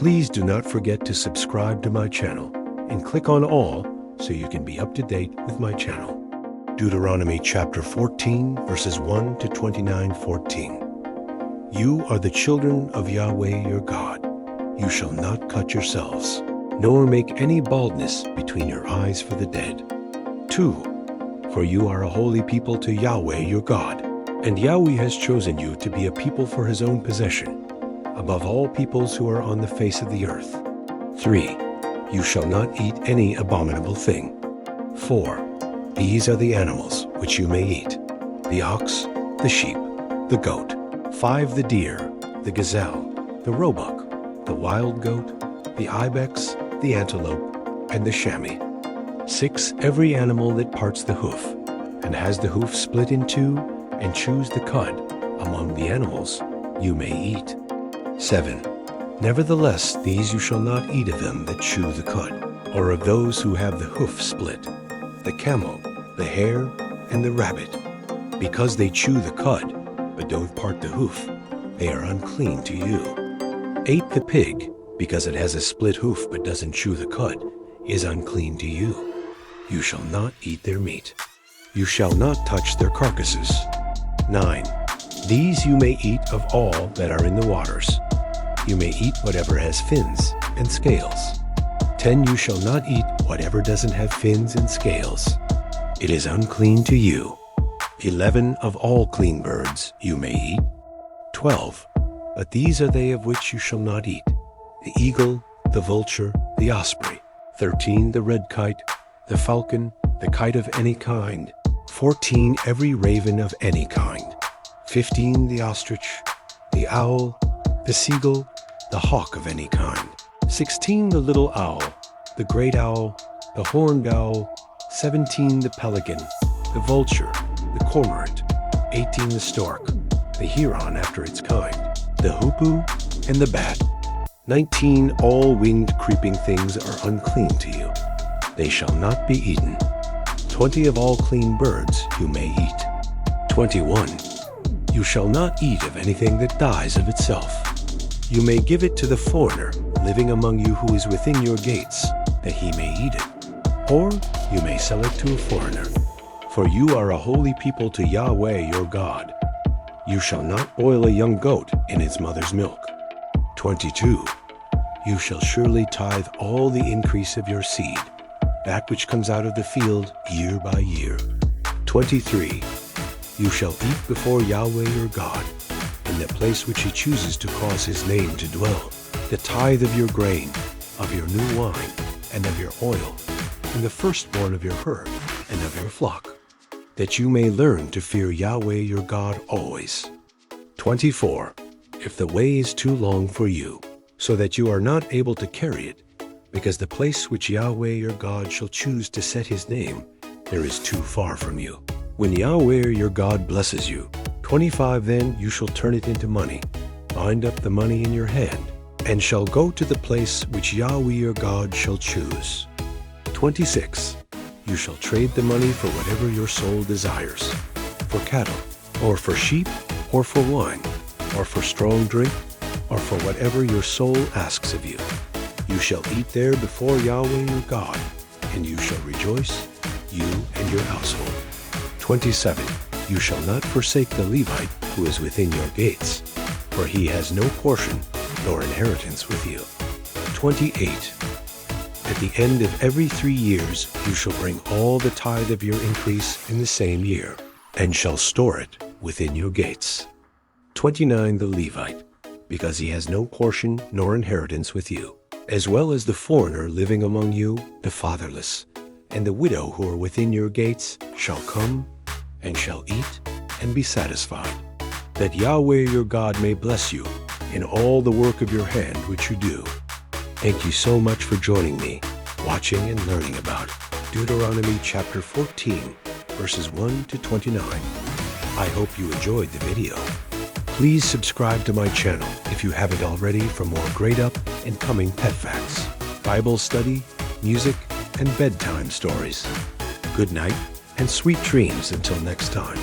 Please do not forget to subscribe to my channel and click on all so you can be up to date with my channel. Deuteronomy chapter 14, verses 1 to 29:14. You are the children of Yahweh your God. You shall not cut yourselves, nor make any baldness between your eyes for the dead. 2. For you are a holy people to Yahweh your God, and Yahweh has chosen you to be a people for his own possession, above all peoples who are on the face of the earth. 3. You shall not eat any abominable thing. 4. These are the animals which you may eat: the ox, the sheep, the goat. 5. The deer, the gazelle, the roebuck, the wild goat, the ibex, the antelope, and the chamois. 6. Every animal that parts the hoof, and has the hoof split in two, and chews the cud, among the animals you may eat. 7. Nevertheless, these you shall not eat of them that chew the cud, or of those who have the hoof split: the camel, the hare, and the rabbit. Because they chew the cud, but don't part the hoof, they are unclean to you. 8. The pig, because it has a split hoof but doesn't chew the cud, is unclean to you. You shall not eat their meat. You shall not touch their carcasses. 9. These you may eat of all that are in the waters. You may eat whatever has fins and scales. 10. You shall not eat whatever doesn't have fins and scales. It is unclean to you. 11. Of all clean birds you may eat. 12. But these are they of which you shall not eat: the eagle, the vulture, the osprey. 13. The red kite, the falcon, the kite of any kind. 14. Every raven of any kind. 15. The ostrich, the owl, the seagull, the hawk of any kind. 16. The little owl, the great owl, the horned owl. 17. The pelican, the vulture, the cormorant. 18. The stork, the heron after its kind, the hoopoe, and the bat. 19. All winged creeping things are unclean to you. They shall not be eaten. 20. Of all clean birds you may eat. 21. You shall not eat of anything that dies of itself. You may give it to the foreigner living among you who is within your gates, that he may eat it. Or you may sell it to a foreigner. For you are a holy people to Yahweh your God. You shall not boil a young goat in its mother's milk. 22. You shall surely tithe all the increase of your seed, that which comes out of the field year by year. 23. You shall eat before Yahweh your God, in the place which he chooses to cause his name to dwell, the tithe of your grain, of your new wine, and of your oil, and the firstborn of your herd and of your flock, that you may learn to fear Yahweh your God always. 24. If the way is too long for you, so that you are not able to carry it, because the place which Yahweh your God shall choose to set his name, there is too far from you. When Yahweh your God blesses you, 25. Then you shall turn it into money, bind up the money in your hand, and shall go to the place which Yahweh your God shall choose. 26. You shall trade the money for whatever your soul desires, for cattle, or for sheep, or for wine, or for strong drink, or for whatever your soul asks of you. You shall eat there before Yahweh your God, and you shall rejoice, you and your household. 27. You shall not forsake the Levite who is within your gates, for he has no portion nor inheritance with you. 28. At the end of every 3 years you shall bring all the tithe of your increase in the same year, and shall store it within your gates. 29. The Levite, because he has no portion nor inheritance with you, as well as the foreigner living among you, the fatherless, and the widow who are within your gates, shall come and shall eat and be satisfied, that Yahweh your God may bless you in all the work of your hand which you do. Thank you so much for joining me, watching and learning about Deuteronomy chapter 14, verses 1 to 29. I hope you enjoyed the video. Please subscribe to my channel if you haven't already for more great up and coming pet facts, Bible study, music, and bedtime stories. Good night and sweet dreams until next time.